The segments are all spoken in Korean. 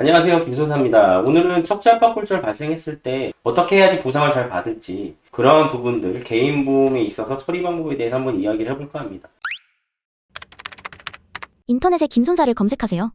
안녕하세요. 김소사입니다. 오늘은 척추 압박골절 발생했을 때 어떻게 해야지 보상을 잘 받을지 그런 부분들, 개인 보험에 있어서 처리 방법에 대해서 한번 이야기를 해볼까 합니다. 인터넷에 김손사를 검색하세요.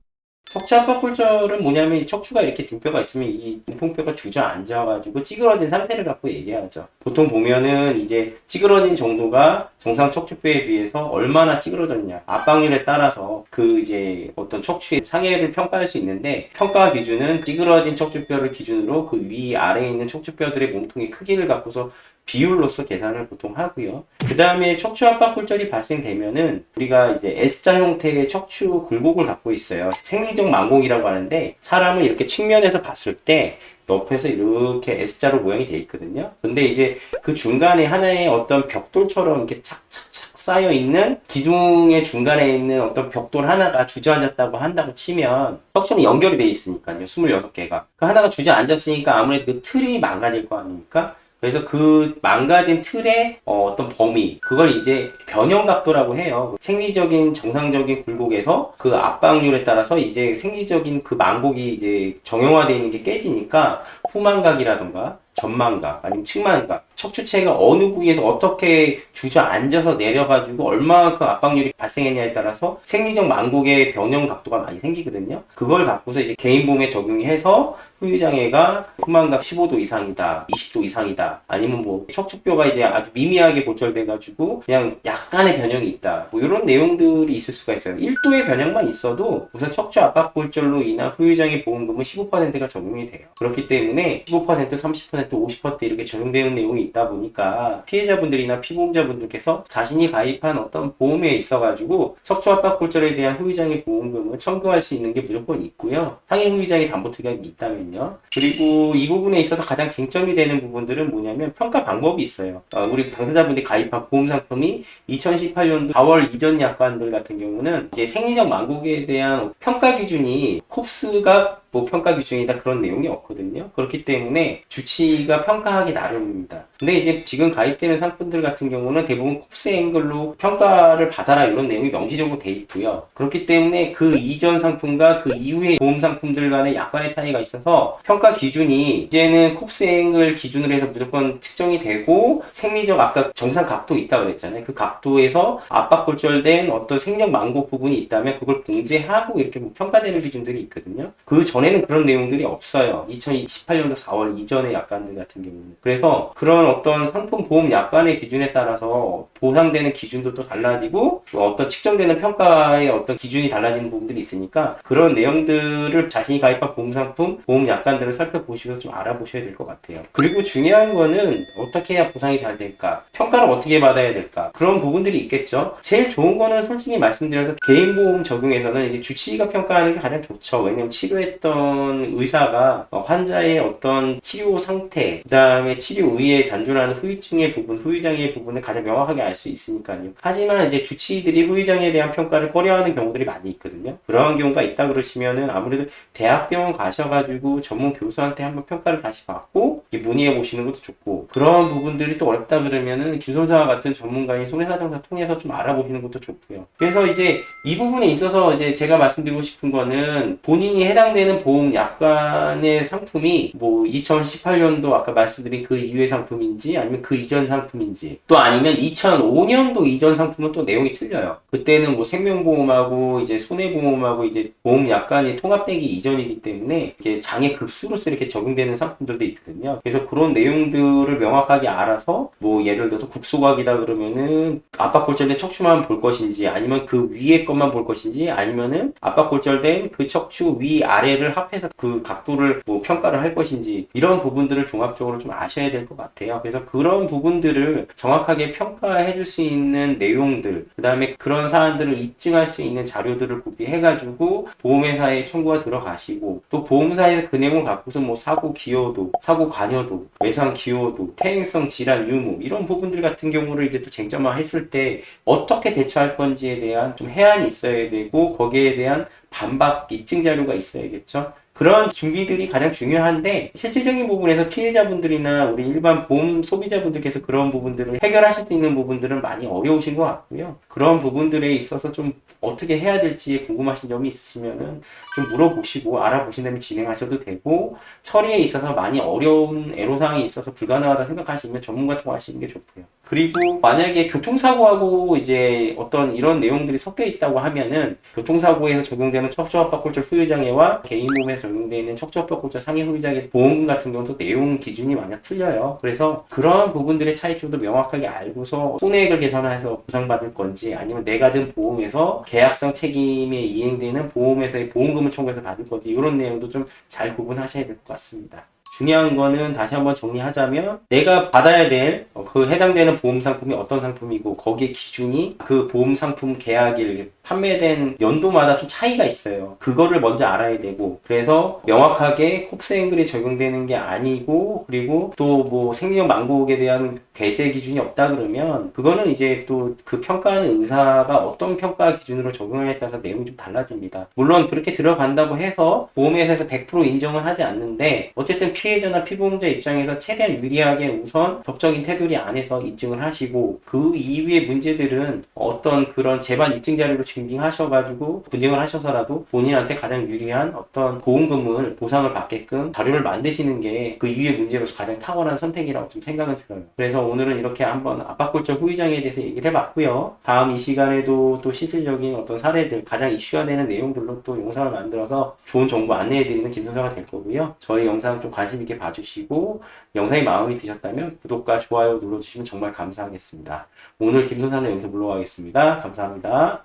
척추 압박골절은 뭐냐면 이 척추가 이렇게 등뼈가 있으면 이 공통뼈가 주저앉아가지고 찌그러진 상태를 갖고 얘기하죠. 보통 보면은 이제 찌그러진 정도가 정상 척추뼈에 비해서 얼마나 찌그러졌냐, 압박률에 따라서 그 이제 어떤 척추의 상해를 평가할 수 있는데, 평가 기준은 찌그러진 척추뼈를 기준으로 그 위 아래에 있는 척추뼈들의 몸통의 크기를 갖고서 비율로서 계산을 보통 하고요. 그 다음에 척추 압박골절이 발생되면은 우리가 이제 S자 형태의 척추 굴곡을 갖고 있어요. 생리적 만곡이라고 하는데, 사람을 이렇게 측면에서 봤을 때 옆에서 이렇게 S자로 모양이 돼 있거든요. 근데 이제 그 중간에 하나의 어떤 벽돌처럼 이렇게 착착착 쌓여 있는, 기둥의 중간에 있는 어떤 벽돌 하나가 주저앉았다고 한다고 치면, 척추는 연결이 돼 있으니까요. 26개가. 그 하나가 주저앉았으니까 아무래도 그 틀이 망가질 거 아닙니까? 그래서 그 망가진 틀의 어떤 범위, 그걸 이제 변형각도라고 해요. 생리적인 정상적인 굴곡에서 그 압박률에 따라서 이제 생리적인 그 망곡이 이제 정형화되어 있는 게 깨지니까 후망각이라던가 전망각 아니면 측만각, 척추체가 어느 부위에서 어떻게 주저앉아서 내려가지고 얼마만큼 압박률이 발생했냐에 따라서 생리적 망곡의 변형 각도가 많이 생기거든요. 그걸 갖고서 이제 개인보험에 적용해서 후유장애가 후망각 15도 이상이다, 20도 이상이다, 아니면 뭐 척추뼈가 이제 아주 미미하게 골절돼가지고 그냥 약간의 변형이 있다, 뭐 이런 내용들이 있을 수가 있어요. 1도의 변형만 있어도 우선 척추 압박 골절로 인한 후유장애 보험금은 15%가 적용이 돼요. 그렇기 때문에 15%, 30%, 50% 이렇게 적용되는 내용이 있다 보니까 피해자분들이나 피보험자분들께서 자신이 가입한 어떤 보험에 있어가지고 척추 압박 골절에 대한 후유장애 보험금을 청구할 수 있는 게 무조건 있고요. 상해 후유장애 담보 특약이 있다면요. 그리고 이 부분에 있어서 가장 쟁점이 되는 부분들은 뭐냐면 평가 방법이 있어요. 우리 당사자분들이 가입한 보험 상품이 2018년도 4월 이전 약관들 같은 경우는 이제 생리적 망곡에 대한 평가 기준이 콥스가 뭐 평가 기준이다 그런 내용이 없거든요. 그렇기 때문에 주치의가 평가하기 나름입니다. 근데 이제 지금 가입되는 상품들 같은 경우는 대부분 콥스 앵글로 평가를 받아라 이런 내용이 명시적으로 돼 있고요. 그렇기 때문에 그 이전 상품과 그 이후의 보험 상품들 간의 약간의 차이가 있어서 평가 기준이 이제는 콥스 앵글 기준으로 해서 무조건 측정이 되고, 생리적 아까 정상 각도 있다고 그랬잖아요. 그 각도에서 압박 골절된 어떤 생리적 망곡 부분이 있다면 그걸 공제하고 이렇게 평가되는 기준들이 있거든요. 그 전에는 그런 내용들이 없어요. 2018년도 4월 이전의 약관들 같은 경우는. 그래서 그런 어떤 상품 보험 약관의 기준에 따라서 보상되는 기준도 또 달라지고, 어떤 측정되는 평가의 어떤 기준이 달라지는 부분들이 있으니까 그런 내용들을 자신이 가입한 보험 상품, 보험 약관들을 살펴보시면서 좀 알아보셔야 될 것 같아요. 그리고 중요한 거는 어떻게 해야 보상이 잘 될까? 평가를 어떻게 받아야 될까? 그런 부분들이 있겠죠. 제일 좋은 거는 솔직히 말씀드려서 개인보험 적용에서는 이제 주치의가 평가하는 게 가장 좋죠. 왜냐면 치료했던 의사가 환자의 어떤 치료 상태, 그 다음에 치료 의에 잔존하는 후유증의 부분, 후유장애의 부분을 가장 명확하게 알 수 있으니까요. 하지만 이제 주치의들이 후유장애에 대한 평가를 꺼려하는 경우들이 많이 있거든요. 그런 경우가 있다 그러시면은 아무래도 대학병원 가셔가지고 전문 교수한테 한번 평가를 다시 받고 문의해 보시는 것도 좋고, 그런 부분들이 또 어렵다 그러면은 김선사와 같은 전문가인 손해사정사 통해서 좀 알아보시는 것도 좋고요. 그래서 이제 이 부분에 있어서 이제 제가 말씀드리고 싶은 거는, 본인이 해당되는 보험 약관의 상품이 뭐 2018년도 아까 말씀드린 그 이후의 상품인지 아니면 그 이전 상품인지, 또 아니면 2005년도 이전 상품은 또 내용이 틀려요. 그때는 뭐 생명보험하고 이제 손해보험하고 이제 보험 약관이 통합되기 이전이기 때문에 이제 장애 급수로서 이렇게 적용되는 상품들도 있거든요. 그래서 그런 내용들을 명확하게 알아서, 뭐 예를 들어서 국소각이다 그러면은 압박골절된 척추만 볼 것인지 아니면 그 위에 것만 볼 것인지, 아니면은 압박골절된 그 척추 위 아래를 합해서 그 각도를 뭐 평가를 할 것인지, 이런 부분들을 종합적으로 좀 아셔야 될 것 같아요. 그래서 그런 부분들을 정확하게 평가해 줄 수 있는 내용들, 그 다음에 그런 사안들을 입증할 수 있는 자료들을 구비해가지고 보험회사에 청구가 들어가시고, 또 보험사에서 그 내용을 갖고서 뭐 사고 기여도, 사고 관여도, 외상 기여도, 퇴행성 질환 유무, 이런 부분들 같은 경우를 이제 또 쟁점화 했을 때 어떻게 대처할 건지에 대한 좀 해안이 있어야 되고, 거기에 대한 반박 입증 자료가 있어야겠죠. 그런 준비들이 가장 중요한데 실질적인 부분에서 피해자분들이나 우리 일반 보험 소비자분들께서 그런 부분들을 해결하실 수 있는 부분들은 많이 어려우신 것 같고요. 그런 부분들에 있어서 좀 어떻게 해야 될지 궁금하신 점이 있으시면은 좀 물어보시고 알아보신 다음에 진행하셔도 되고, 처리에 있어서 많이 어려운 애로사항이 있어서 불가능하다 생각하시면 전문가 통화하시는 게 좋고요. 그리고 만약에 교통사고하고 이제 어떤 이런 내용들이 섞여 있다고 하면은 교통사고에서 적용되는 척추압박골절 후유장애와 개인보험에서 적용되는 척추압박골절 상해 후유장애 보험금 같은 경우도 내용 기준이 만약 틀려요. 그래서 그런 부분들의 차이점도 명확하게 알고서 손해액을 계산해서 보상받을 건지, 아니면 내가 든 보험에서 계약성 책임에 이행되는 보험에서의 보험금을 청구해서 받을 건지, 이런 내용도 좀 잘 구분하셔야 될 것 같습니다. 중요한 거는 다시 한번 정리하자면, 내가 받아야 될 그 해당되는 보험 상품이 어떤 상품이고, 거기에 기준이 그 보험 상품 계약일 판매된 연도마다 좀 차이가 있어요. 그거를 먼저 알아야 되고, 그래서 명확하게 홉스앵글이 적용되는 게 아니고, 그리고 또 뭐 생명 망국에 대한 배제 기준이 없다 그러면 그거는 이제 또 그 평가하는 의사가 어떤 평가 기준으로 적용하냐에 따라서 내용이 좀 달라집니다. 물론 그렇게 들어간다고 해서 보험회사에서 100% 인정은 하지 않는데, 어쨌든 피해자나 피보험자 입장에서 최대한 유리하게 우선 법적인 테두리 안에서 입증을 하시고, 그 이후의 문제들은 어떤 그런 재반 입증 자료를 증빙하셔가지고 분쟁을 하셔서라도 본인한테 가장 유리한 어떤 보험금을 보상을 받게끔 자료를 만드시는 게 그 이후의 문제로서 가장 탁월한 선택이라고 좀 생각은 들어요. 그래서 오늘은 이렇게 한번 압박골절 후유장애에 대해서 얘기를 해봤고요. 다음 이 시간에도 또 실질적인 어떤 사례들, 가장 이슈화 되는 내용들로 또 영상을 만들어서 좋은 정보 안내해드리는 김선사가 될 거고요. 저희 영상 좀 관심 있게 봐주시고, 영상이 마음에 드셨다면 구독과 좋아요 눌러주시면 정말 감사하겠습니다. 오늘 김선사는 여기서 물러가겠습니다. 감사합니다.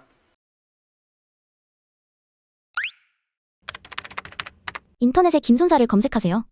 인터넷에 김손사를 검색하세요.